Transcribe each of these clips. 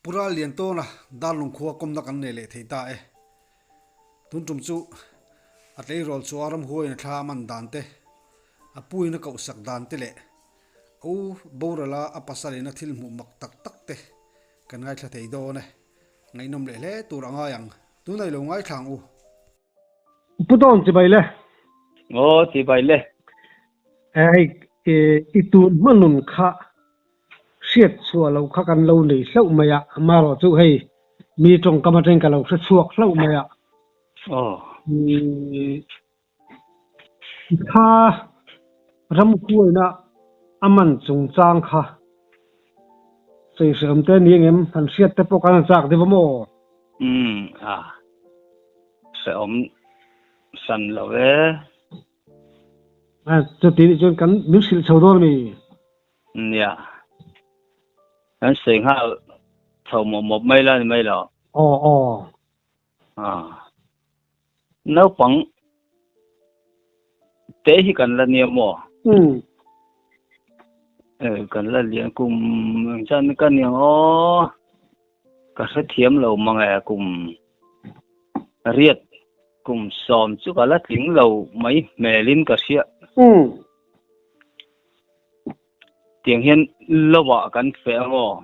pura lian to na dal lung khuwa kom na kan ne le thei ta e tun tum chu atlei rol chu aram huai na thla man dan te apui na kau sak dan te le o borala apasari na thil mu mak tak tak te kan ngai thla thei do ne ngai nom le le tur anga yang tu nai lo ngai thang u puton chi bai le Ti bai le. ai itu manun kha siết chua lo kha kan lo nei hlau maya ma ro chu hei mi tong kama teng ka lo chuak hlau maya kha ram khuai na aman chung chang kha sei sem te ni ngem han siat te pokan chak de mo Sẽ ôm sân lo ve. chu ti chon kan mi sil chho dor mi Ya. Anh sinh ha thầu một mấy lần mấy lo. o Nấu bằng tế hi cần là nhiều mò. Cần là liền cùng chân cái nhiều cả sẽ thiếm lầu mà nghe cùng riết cùng xòm chứ cả là tiếng lầu mấy mẹ linh cả xịa tiếng hiền lâu vợ cần phải ngô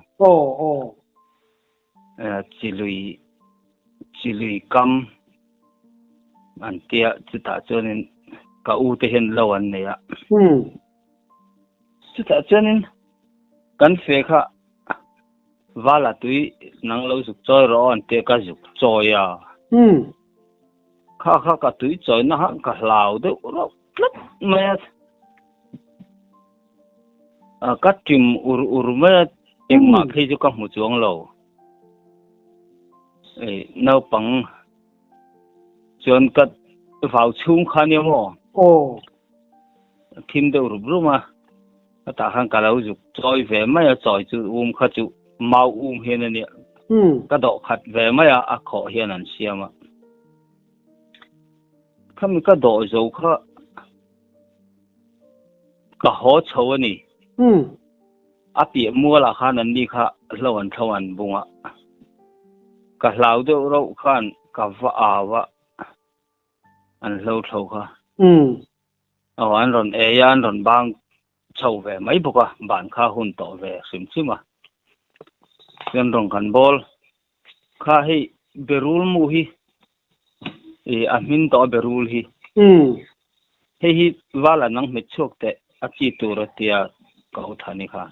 chỉ lùi cam anh tia chỉ ta cho nên cả u te hiền lâu anh này ạ chỉ ta cho nên cần phải khá và là tuy năng lâu dục chơi rồi anh tia cả dục chơi à khá cả tuy chơi nó hẳn cả lào đấy nó rất mẹ các team ur mẹ em mà khi cho các một chuông lầu nấu bằng chọn cắt vào chung khăn nhau mò team đều rụp mà ta hàng cả lâu dục chơi về mấy chơi chú khát chú mau hiền này cái độ khát về mấy khó hiền anh xem mà không cái độ dầu khá cái khó chịu này bị mua là khăn anh đi khá lâu anh thâu anh bung á cả lão đều lâu khăn cả vợ anh lâu thâu khá anh rồi anh rồi bang chầu về mấy bữa à bạn khá hôn tổ về xem chứ mà nên rồi cần bol khá hi berul mu hi amin to berul hi hi wala nang mit chok te aki tur tia kau thani kha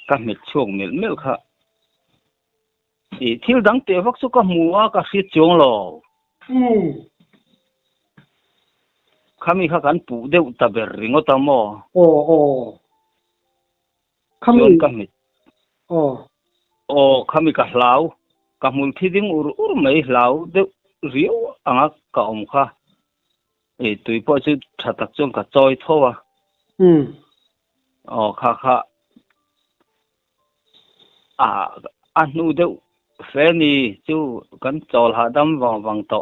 ka mit chok mil kha thil dang te vak chu ka muwa ka si chong lo khami kha kan pu deu ta ber ringo ta mo khami ka mit khami ka hlau ka mul thi ding ur mai hlau deu riu anga ka kha tui po chu thatak chong ka choi thowa kha anu deu feni chu kan chol ha dam wang to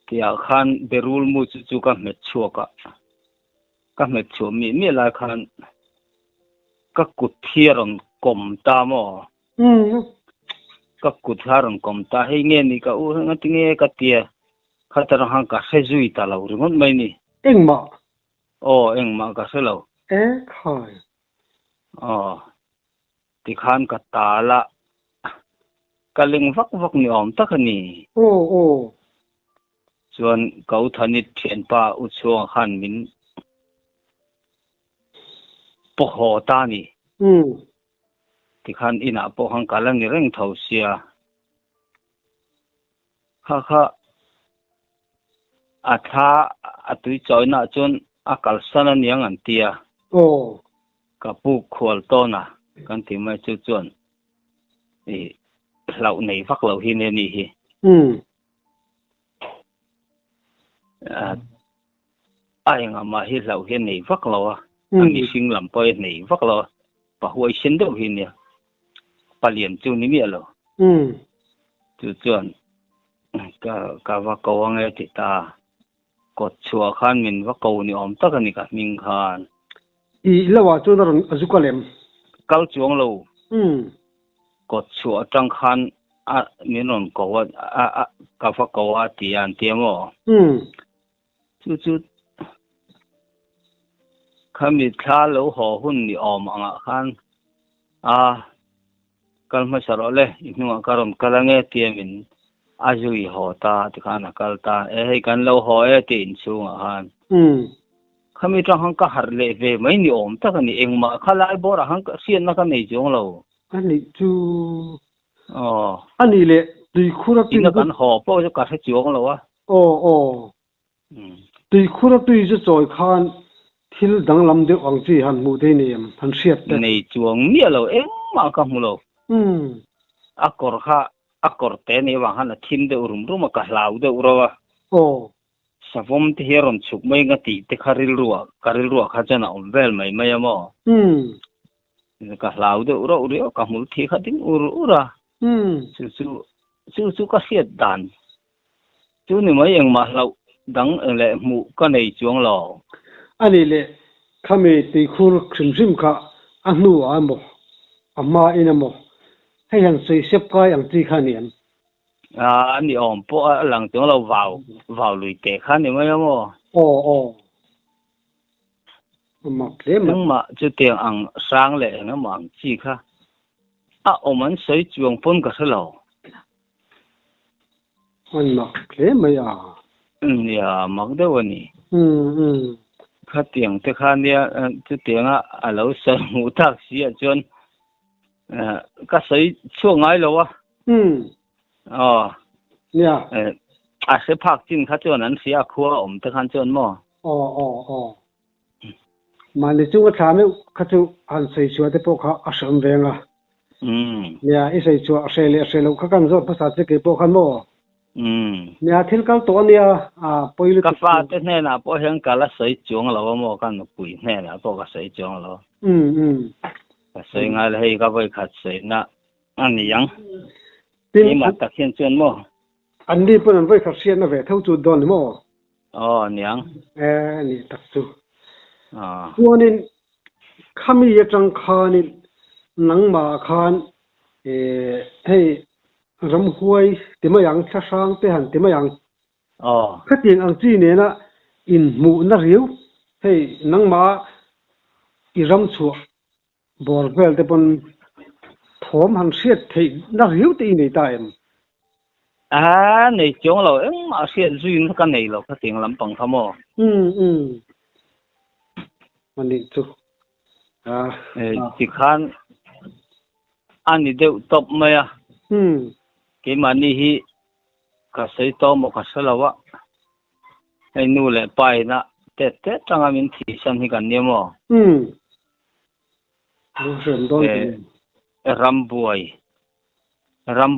tia khan berul mu chu ka met chuaka ka met chu mi la khan ka kut thieron kom ta mo ka kut haron kom ta he nge ni ka u nga tinge ka tia khatar hang ka se zui ta lo ringon mai ni engma engma ka se lo khai ti khan ka ta la ka ling vak ni om ta khani chuan kau thani thian pa u chuang khan min po ho ta ni ti khan ina po hang ka lang ni reng thau sia kha atha atui choina chon akal sana niang an tia ka pu khol to na kan ti mai chu chuan lau nei vak lo hi ne ni hi ai nga ma hi lau hi nei vak lo ani sing lam poi nei vak lo pa huai sin do hi ne palien chu ni mi lo chu chuan ka va ko nge ti ta kot chua khan min va ko ni om tak ani ka ming khan lawa chu na ron azukalem kal chuang lo cột sủa trăng khan miền nón cầu cà phê cầu tiền tiền mò chú kami thla lo ho hun ni om anga khan kalma sarole inua karom kalange tiamin ajui ho ta tikana kalta hei kan lo ho tin chunga han kami tang hang ka harle ve mai ni om ta kan ni engma khalai bora hang ka sian na ka nei jong lo ani chu ani le tui khura tui ina kan ho po jo ka se jong lo wa tui khura tui jo choi khan thil dang lam de ang chi han mu de ni am han siat nei chuang mi lo engma ka mu lo akor te ni wa han thim de urum ka lau de urawa savom te heron chuk mai nga ti te karil ruwa kha chana vel mai mai amo ka lau de uro ka mul thi khatin ura chu ka siat dan chu ni mai eng ma lau dang le mu ka nei chuang lo ani le khame ti khur khrim kha anu amo amma inamo hay han sei sep kai ang ti khanian ani om po lang chuang lo vào lui te khan ni mai amo mà thế mà chú tiếng ang sang lệ nó mà chi kha mình xây chuồng phun cả lâu anh mà thế mà ya mặc đâu nè khá tiếng thế khan đi chú tiếng lâu xây ngủ thác xí chôn cái xây chuồng ngay lâu sẽ phát triển khá chôn anh xí khua thế khan chôn mà mà nếu chúng ta nói các chú anh xây chùa thì bố họ sớm về à nhà ít xây chùa xây lâu các con rồi bắt đầu cái bố khăn mò nhà thiên cao tổ nhà bây giờ các pha thế này là bố hiện cả là xây chuồng lâu mà con quỷ này là bố cái xây chuồng lâu xây ngay là hay các vị khách xây na anh nhang nhưng mà thực hiện chuyện mò anh đi bên với khách xây na về thâu chu đòn mò nhang nè đặc殊cho nên kami yang khan nang ma khan hey ram huai tima yang sa sang te han tima yang khát tiền ang chi ne na in mu na riu hey nang ma i ram chu bor vel te pon thom han siat thei na riu te nei ta em này chỗ lo em mà siat duyên cái này lo khát tiền làm bằng tham mò anh đi chú chỉ khan anh đi đâu top mày cái mà ni hi cả xây to một cả xây lâu á hay nu lệ bài na tết trong anh mình thì xem thì cần nhiều mà ram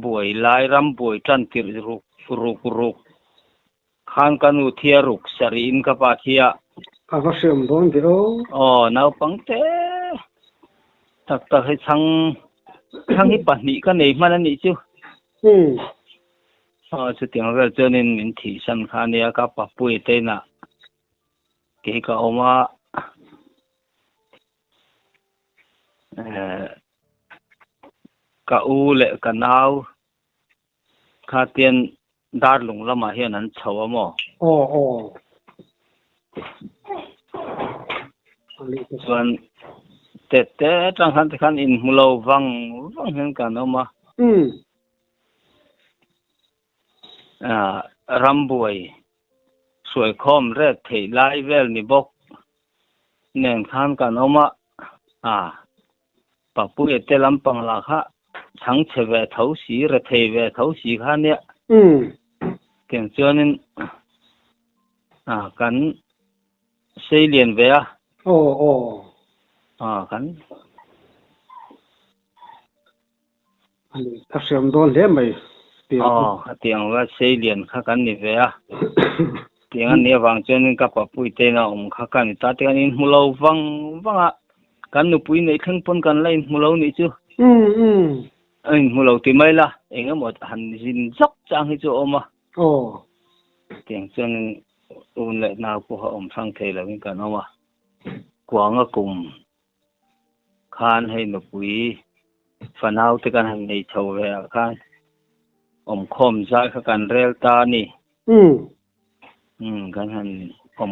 buổi lại ram buổi trăn tiệt rục khan kanu thia rục sarin ka pa thia có sớm đón thì nào bằng thế thật hay thằng hi bản nị cái này mà nị chứ chứ tiếng về cho nên mình thì sân khan này các bà bùi tên à cái ông mà cả u lệ cả nào khá tiền đa lùng lắm mà hiện anh chầu mà còn tết trong khăn thì khăn in mùa vang hơn cả nó mà ram buổi sưởi khom rét thì lại về ni bốc nên khăn cả nó mà bà bùi tê làm bằng là khá thắng chế về thấu xí rồi thề về thấu xí khăn nhé tiếng cho nên cắn xây liền về cắn các sớm đón thế mày tiếng là xây liền khá cắn đi về tiếng anh nhớ vang cho nên các bà bùi tên nào ông khá cắn ta tiếng anh mua lâu vang cắn nụ bùi này không phân cắn lên mua lâu nữa chứ anh mua lâu thì mấy là anh có một hành trình dốc trang hết chỗ mà tiếng cho nên ôn lại nào của họ ông sang thề là cái cả nó mà quảng ở cùng khan hay nụ bùi phần nào thì cái hàng này thầu về cái khom trái cái rel ta nè cái hàng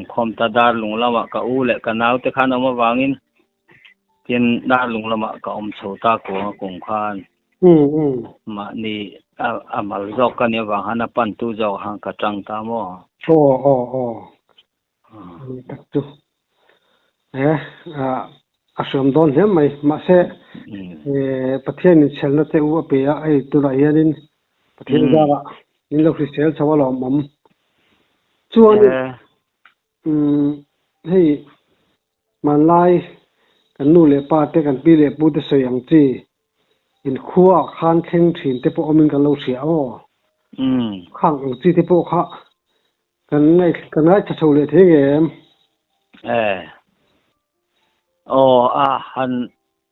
khom ta đa lùng lắm mà cái u lệ cái nào thì cái nào mà vangin tiền đa lùng lắm mà cái sầu ta của cùng khan mà nè mà dọc cái này vàng hắn pan tu dọc hàng cái trăng ta mo tak tu asam don he mai ma se pathian in chelna te u pe a ai tu la yanin pathian da in lo sel chawala mam chuan hei man lai kan nu le pa te kan pi le pu te soyang chi in khuwa khan thleng thin te po omin kan lo sia o khang ang chi te po kha kan ngai chho le the ge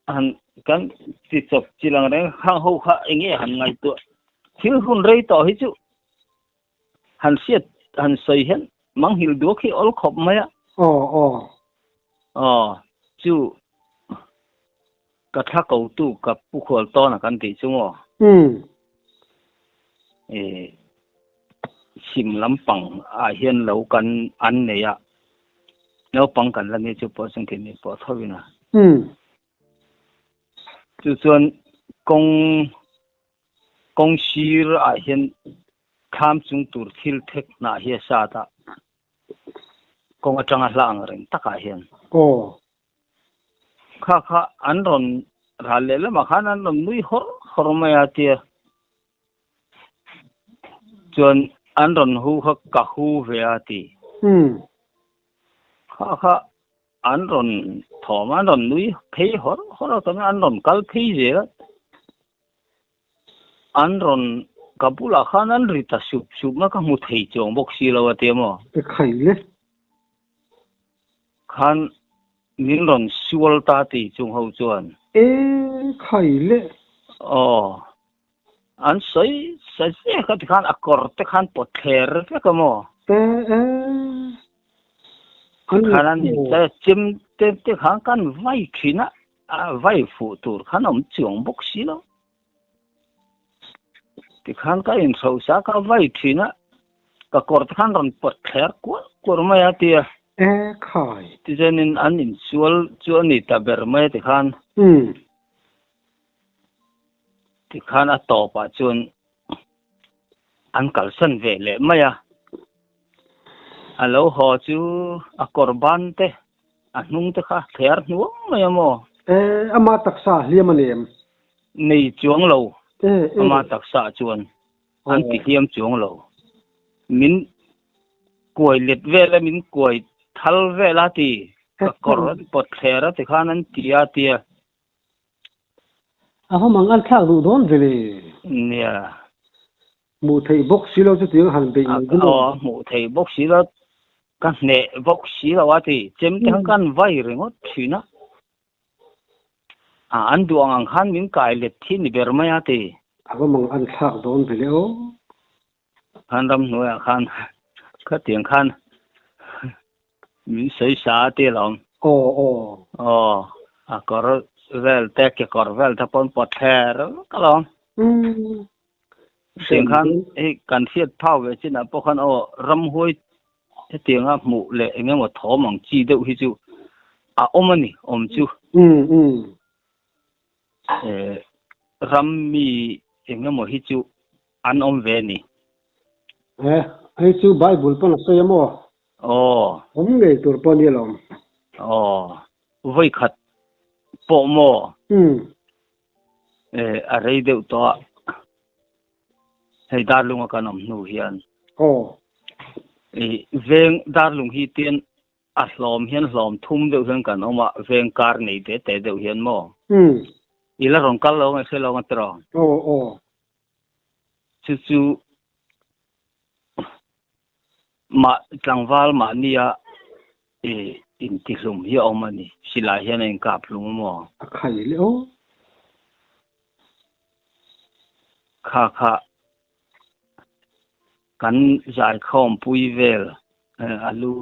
han kan ti chok chilang re khang ho kha enge han ngai tu thil hun rei to hi chu han siat han sei hen mang hil do khi ol khop maya chu ka tha ko tu ka pu khol to na kan ti chu ngo sim lampang a hian lo kan an ne ya lo pang kan la ni chu po sang ke ni po thawina chu chuan kong sir a hian kham chung tur thil thek na hi sa ta kong atanga hlang reng taka hian kha an ron rale la ma khan an ron nui hor ma ya tia chuan an ron hu ka hu ve a ti kha an ron thom an ron nui phei hor ka an ron kal phei je an ron kapula khan an rita sup ma ka mu thei chong bok si lo ate mo khai le khan min ron sual ta ti chung ho chuan khai le an sai ka khan akor te khan pot kher te ka mo khan an te chim te khan kan vai thina vai fu tur khan chong bok si lo ti khan ka in so sa ka vai thina ka kor te khan ron pot kher ko ma ya ti khai ti jenin an in sual chu ni ta ber mai ti khan a to pa chun an kal san ve le maya alo ho chu a korban te a nung te kha ther nuam maya mo ama taksa hliam anem nei chuang lo ama taksa chuan an ti hliam chuang lo min koi let ve la min koi thal ve la ti ka kor pot thera ti khan an tia ho mang an thak du don vele nia mu thei bok silo chu ti han be mu thei bok silo kan ne bok silo wa ti chem tang kan vai rengot thina an duang ang khan min kai let thin ber ma ya ti ho mang an thak don vele o khan ram noya khan ka tiang khan min sei sa ti long a kor vel te ke kor vel ta pon pot her ka long tiang khan kan siat phau ve chin a po khan ram hoi te tiang a mu le enge mo thom ang chi deuh hi chu a omani om chu ram mi enge mo hi chu an om ve ni ai chu bible pon so yamo om ngai tur pon yelom voi khat po mo a rei deuh to hei darlung ka nom nu hian veng darlung hi ten a hlom hian hlom thum deuh hian kan oma veng kar nei te deuh hian mo ila rong kal lo ngai se lo ngatro chu ma tlangwal ma nia in ti hlum hi omani sila hian en kap hlum mo khai le kha kan zai khom pui vel alu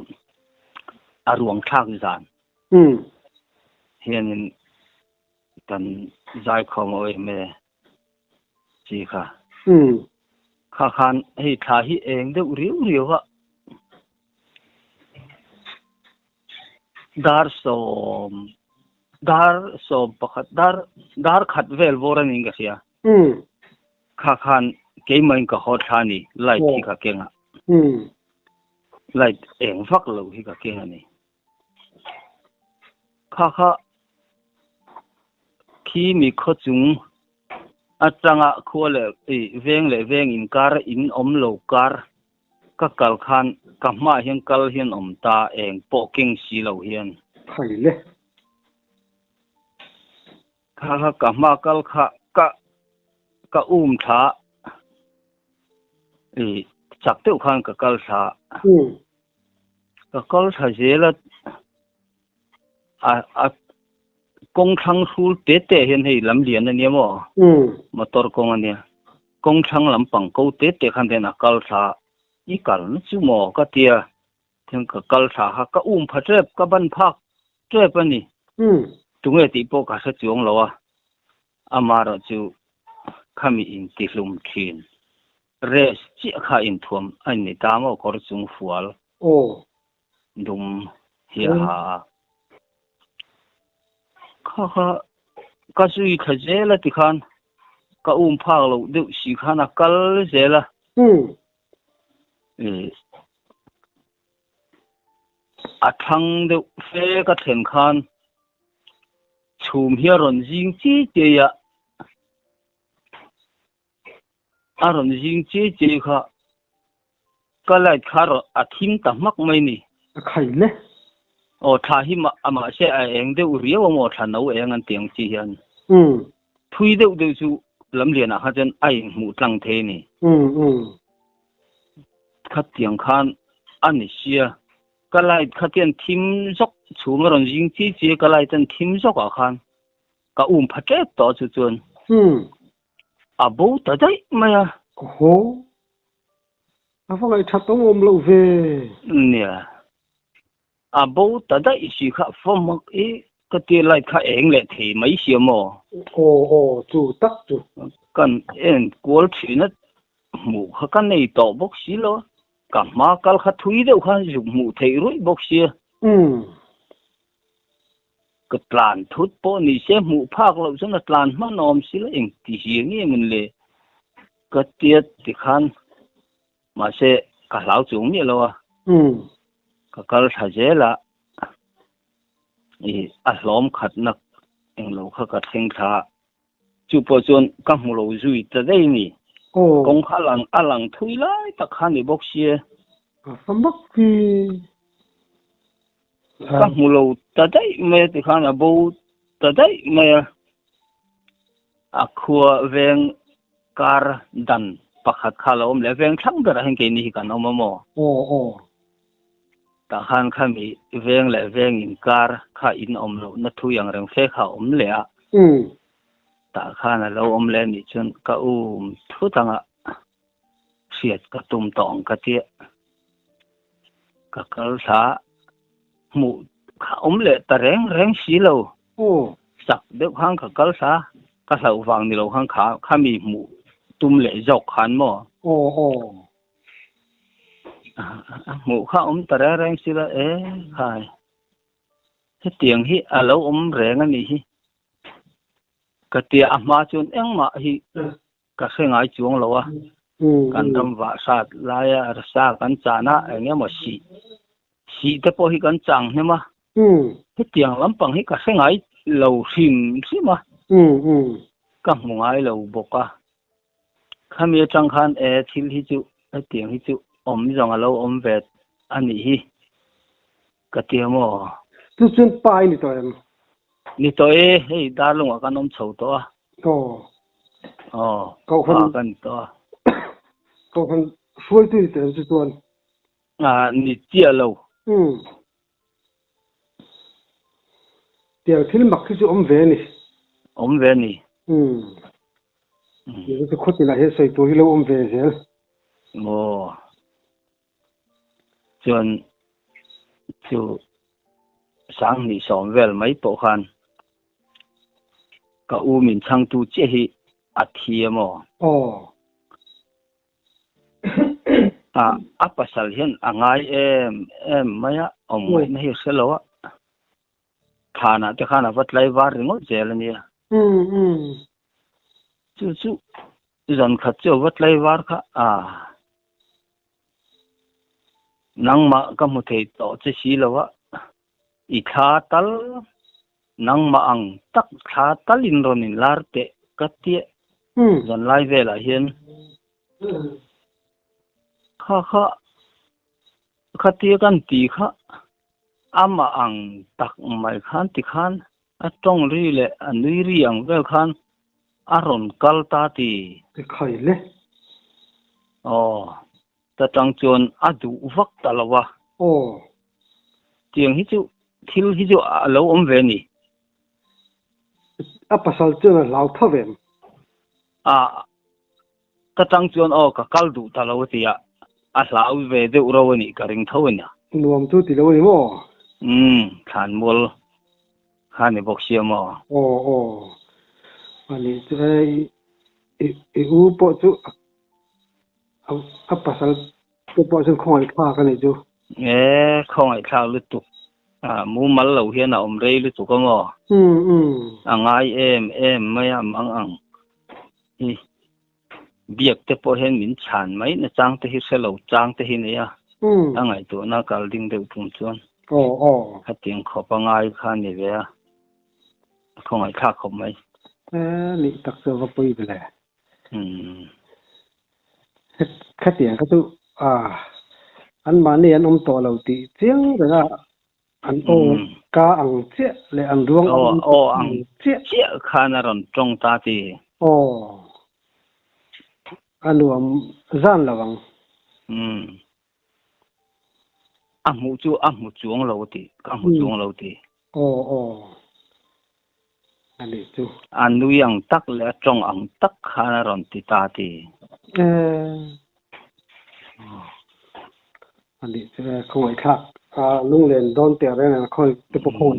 aruang thak zan hian kan giải không ơi mẹ chỉ cả khá khan hay thà hi em đâu riu riu á dar som pakhat dar khat vel voran inga sia khá khan cái mình có hot thani lại thì cả kenga lại em phắc lâu thì cả kenga này khá khá khi mi khó chung atanga khole veng in kar in lo kar ka kal khan ka ma hian kal hian ta eng po king si lo hian thai le kha ka ma kal kha ka tha chak teu khan ka kal tha zela a công thăng sul tê hiện hay làm liền anh em motor công anh em công thăng làm bằng câu tê khăn thế nào cal sa ý cal nó chú mò cái tia thêm cái cal sa ha cái phát trep cái ban phak trep anh đi chúng ấy thì bộ cả sẽ chuông lo à amaro chú kami in tilum thin res chỉ khai in thuam anh này ta mà có chung fual dum hiya ha khá cái suy khá dễ là thì khan cái phá lâu đều xí khan à cái dễ là thằng đều phê cái thèm khan chùm hiền rồi riêng chi gì à rồi riêng chi khá cái lại khá rồi thím tầm mắc mấy nè khai le thà hi mà sẽ anh đều riêng mà thà nấu anh ăn tiếng chi hiền thui đều chú làm liền à chân ai mu tăng thế nè khát tiếng khan anh xia cái lại khát tiếng thím dốc chú mà rồi riêng chi cái lại chân thím dốc à khan cái phát chết đó chú chuan bố tới đấy mà phong lại chặt tông lâu về nè bố tới đấy chỉ khá phong mặc ý cái tiền lại khá anh lệ thì mấy xíu mò chủ tắc chủ cần em cuốn chuyện nó mù cái này tổ bốc xí lo cảm mà cái khá thui đâu khá dùng mù thấy rồi bốc xí cái plan thút po ni xem mù phác lâu cho nó plan mà nôm xí là em tí hiền nghe mình lệ cái tiết thì khan mà sẽ cả lão chúng như lo cái thà dễ là lom khát nặc em lâu khá cái thèn thà chú bộ chôn các mù lâu duy tới đây nè công khá lăng thui lại ta khan đi bốc xí phong bắc thì các mù lâu tới đây mà thì khan là bố tới đây mà khua ven car dan pakhat kha lo le ven thang da hang ke ni kan mo ta khan khami ven le ven in car kha in lo na thu yang reng fe kha le a ta khan lo le ni chun ka thu tanga siat ka tum tong ka ti ka kal sa mu kha le ta reng si lo sak de hang ka kal sa ka lau wang ni lo hang kha mi mu tum lệ dọc hắn mò ngủ khá ta ra rang xí là khai cái tiếng hi lâu rèn anh hi cái tiếng mà chun em mà hi cái xe ngài chuông lâu à kan ram vạ sát lại sa kan chana anh em mà xì thế po hi kan chang thế mà cái tiếng lắm bằng hi cái xe ngài lâu xìm xí mà các mùng ai lâu bốc à khami trang khan thil hi chu tiếng hi chu rong alo vet ani hi ka tiamo tu chun pai ni to hei dar lunga kan chho to câu kan to câu khan suai tu te chu tuan ni chia lo tiếng thil mak chu ve ni những cái khuất là hết sợi túi lâu về thế chọn chú sáng ni sớm về mấy bộ khan ka u min chang tu che hi athia mo a pasal hian angai em maya omai na hi selo thana te khana vatlai war ringo zel ania chu zon khat chu vatlai war kha nangma ka mu thei to che si lowa I tha tal nangma ang tak tha talin ronin larte katie zon lai vela hian khatia kan ti kha ama ang tak mai khan ti khan atong ri le anui ri ang vel khan aron kalta ti khai le ta tang chon adu vak talawa tiang hi chu thil hi chu alo om ve ni a pasal chon lau thavem ta tang chon ka kaldu talawa tia a lau ve de urawani karing thawanya nuam tu ti lo ni mo khan mol khani boxia mo ani e u po chu a pasal po chu khoi kha ka ni chu khoi kha lu tu mu mal lo hian a om rei lu tu ko mo angai em maya mang ang biak te po hen min chan mai na chang te hi selo chang te hi ne ya angai tu na kal ding de thum chuan hatiang khopa ngai kha ni ve khongai kha khom mai ni tak so va pui bele khatiang ka tu an ma ni an to lo ti chiang da an ka ang che le an ruang ang che khana ron tong ta ti anuam zan lawang amu chuang lo ti ani chu anu yang tak le tong ang tak khana ron ti ta ti ani chu khoi kha lung len don te re na khoi te po khoi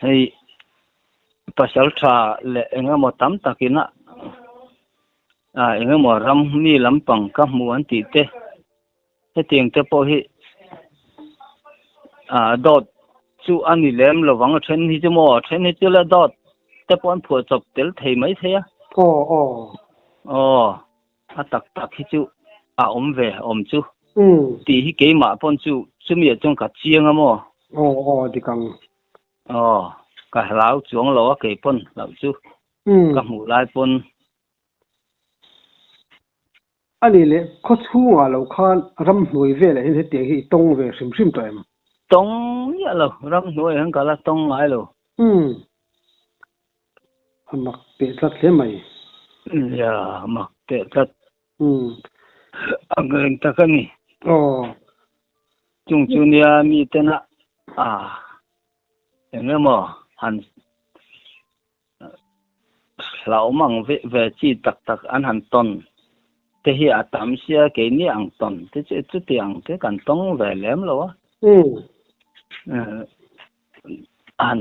hei pasal tha le enga mo tam takina enga mo ram mi lampang ka mu an ti te tiang te po hi dot chu ani lem lawang then hi chu mo then hi chu la dot te pon phu chop tel thei mai theya a tak hi chu om ve om chu ti hi ke ma pon chu chumi chong ka chiang amo di kang ka lau chuang lo ke pon lau chu ka mu lai pon ani le kho chu wa lo khan ram hnoi ve le he te hi tong ve sim toem tong ya lo ram hnoi han ka la tong ai lo amak pe tlat le mai ya mak te tlat angeng ta kani chung chunia mi tena engemo han lau mang ve chi tak an han ton te hi atam sia ke ni ang ton te chu tiang te kan tong ve lem lo an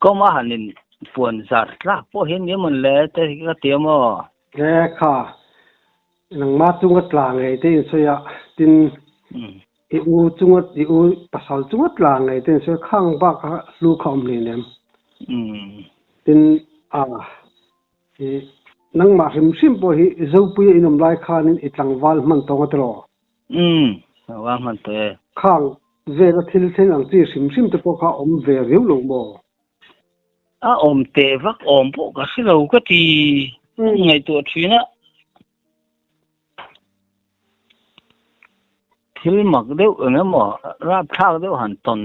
koma hanin puan zar la po hin ni mon le te ka tiamo kha nang ma chunga tlang ngai te so ya tin u chunga u pasal chunga tlang ngai te so khang ba ka lu khom ni nem tin nang ma sim po hi zo pu inom lai khanin itlang wal man tong atro wa man te khang ve la thil theng ang chi sim te po kha om ve riu lo mo om te vak om po ka si lo ka ti ngai tu thina thil mak deu anga mo ra thak deu han ton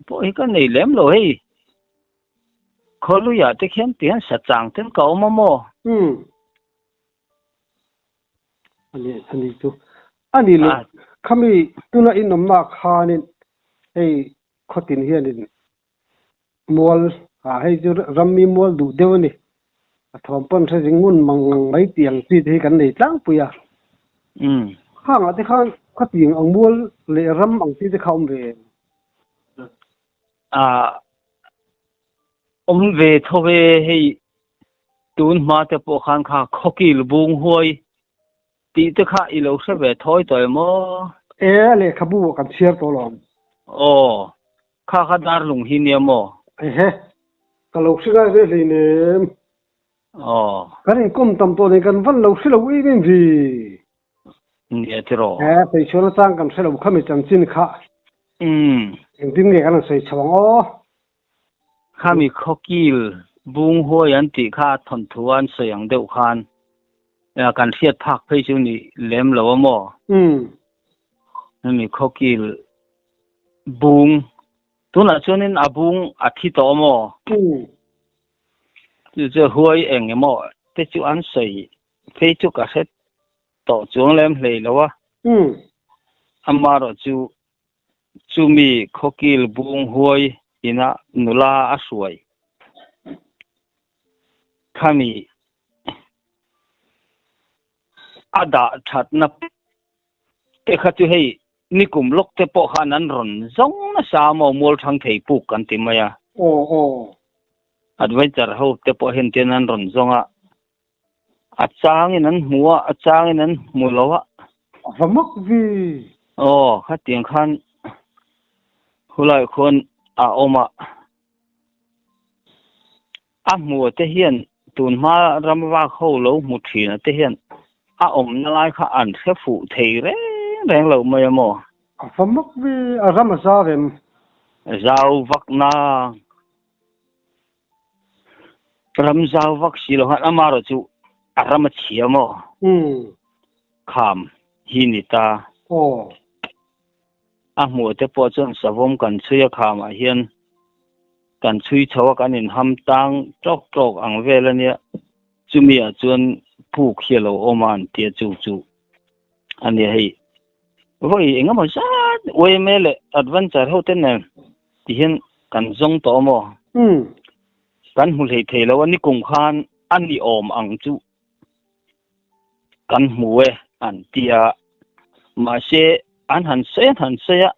po hi ka nei lem lo hei kholu ya te khem tian sa chang ten ka om mo ani tu ani le khami tuna inom ma khanin ei khotin hianin mol hei chu rammi mol du dewani athom pon tha jingun mang mai tiang chi the kan nei tlang puya khang ate khang khating ang mol le ram ang ti te khom ve về thôi hay tuần mà te po khan kha khokil bung hoi ti te kha ilo se ve thoi toy mo le khabu kan share to lom kha dar lung hi ne mo he kalau siga ve le ne kan kum tam to ne kan van lo silo wi ben vi ne tiro pe chona tang kan silo khami chan chin kha engding ne kan sei chawang khami khokil bung hoi an ti kha thon thuan sayang deuh khan kan thiat phak phei chu ni lem lo mo ni khokil bung tuna chunin abung athi to mo chu hoi eng mo te chu an sei phei chu ka set to chuang lem hlei lo wa amaro chu mi khokil bung hoi ina nula aswai khami ada that na te khatu hei nikum lok te po khanan ron zong na sa mo mol thang thei pu kan ti maya adventure ho te po hen ten an ron zonga achang in an muwa achang in an mulowa vamak vi khatiang khan hulai khon oma mu te hian tun ma ramwa kho lo mu thina te hian na lai kha an se fu thei reng lo mai mo vamak vi ram zarem zau vak na ram zau vak si lo han amaro chu ram chia mo kham hi ni ta mu te po chon savom kan chuya kham a hian kan chui chawa kan in ham tang trok ang velania chumi a chuan pu khialo oman tia chu ani hei voi engam sa we mele adventure hoten ne ti hian kan zong to mo kan hul hei thelo ani kum khan ani om ang chu kan muwe an tia ma se an han se ya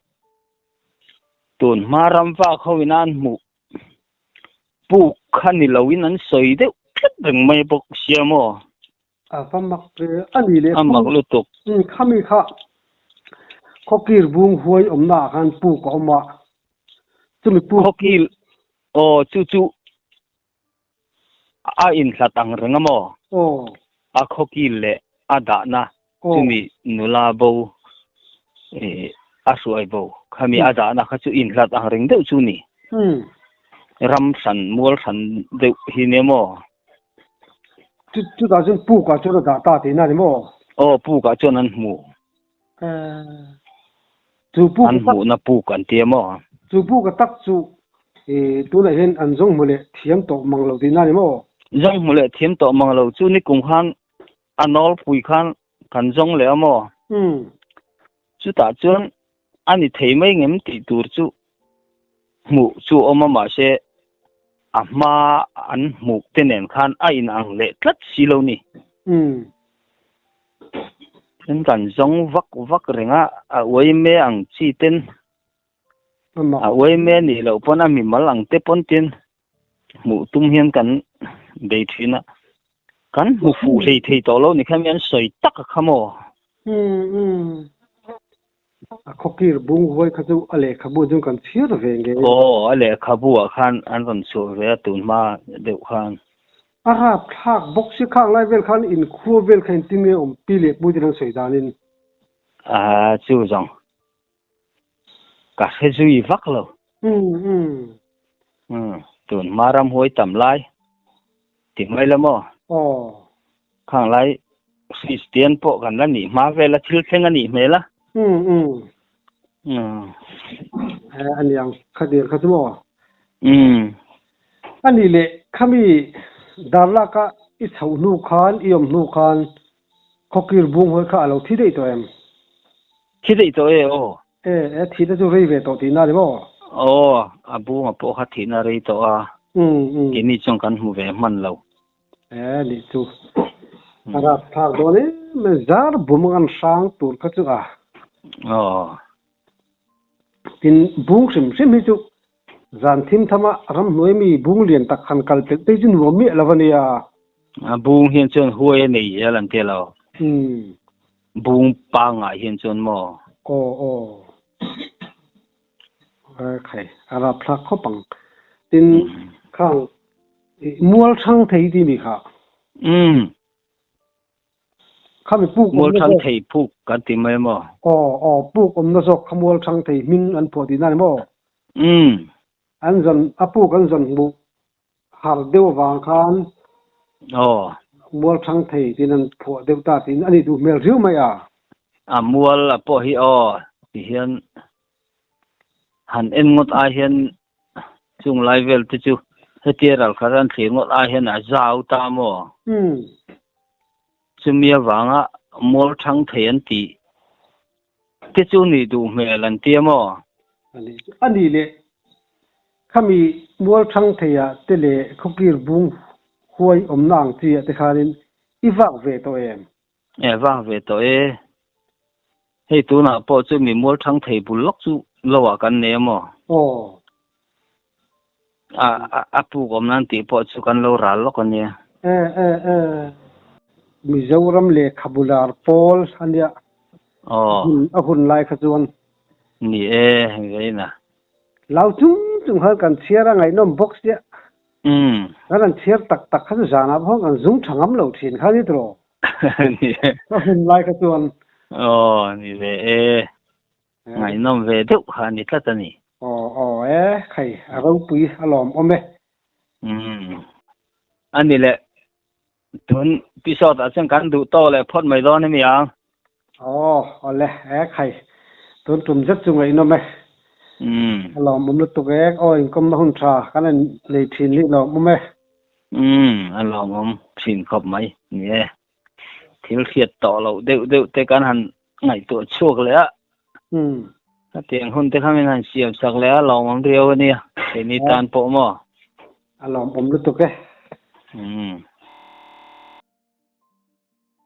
tun maram va khowinan mu pu khani lowin an soi de reng mai bok siamo vamak ani le amak lutuk khami kha khokir bung huai omna khan pu ko ma chumi pu khokil chu a in hlatang rengamo a khokil le ada na chumi nula bo asuai bo khami ada na kha chu in hlatang reng deuh chu ni ram san mol san de hinemo chu da jin pu ka chu da ta ti na ni mo pu ka chu nan mu chu pu an mu na pu kan ti mo chu pu ka tak chu tu na hen an jong mole thiam to manglo ti na ni mo jong mole thiam to manglo chu ni kum khan anol pui khan kan jong le mo chu ta chuan ani thei mai ngem ti tur chu mu chu oma ma se ama an muk tenen khan a in ang le tlat silo ni chen kan zong vak renga a wei me ang chi ten a wei me ni lo pon a mi mal ang te pon tin mu tum hian kan be thina kan mu fu lei thei to lo ni kham yan soi tak khamo khokir bung hoi khaju ale khabu jung kan thiar venge ale khabu khan an ron chu ve tun ma deuh khan arap thak boxi khang lai vel khan in khu vel khan tinge pile budin soidanin chu jong ka se zui vak lo tun maram hoi tam lai ti mai lamo khang lai Christian po kan la ni ma vela thil theng ani mela anh yang khadir khatumo ani le khami darla ka I chau nu khan iom nu khan khokir bung hoi kha lo thi dei to em thi dei to thi da chu rei ve to ti na le mo abu ma po kha thi na rei to ki ni chong kan hu ve man lo ni chu ara thar do ne me zar bumangan sang tur ka chu tin bung sim hi chu zan thim thama ram noi mi bung lian tak khan kal te te jin wo mi lavania bung hian chon huai nei alan te lo hmm bung pa nga hian chon mo o khai ara phla khopang tin khang mual thang thei di mi kha khami pu mual thang thei pu kan ti mai mo pu om na zo khamual thang thei ming an pho di na mo an zon apu kan zon bu har deu wang khan mual thang thei tin an pho deu ta tin ani du mel riu mai mual a po hi ti hian han en ngot a hian chung lai vel te chu hetiral kharan thli ngot a hian a zau ta mo chumia wanga mual thang thei an ti te chu ni du mel an ti mo ani le khami mual thang thei a te le khokir bung huai om nang chi te khanin iwak ve to wa ve to hei tu na po chu mi mual thang thei bulok chu lowa kan ne mo a pu gom nan ti po chu kan lo ral lo kan ne Mizoram le khabular pol ania a hun lai kha chuan ni veina lau chung har kan chiara ngai nom box ya kan chiar tak tak kha jana bhong kan zung thangam lo thin kha ni tro ni a hun lai kha chuan ni ve ngai nom ve deu kha ni tla ta ni khai a ro pui alom ome ani le tun pisot a chen kan du to le phot mai do ni mi ang ole khai tun tum jat chung ngai no me alom mum lu tu ge in kom na hun tha kan le thin li lo me alom mum thin khop mai ni thil khiat to lo deu te kan han ngai to chuak le a ta tiang hun te khamin han siam sak le a lo mom riau ni ni tan po mo alom mum lu tu ge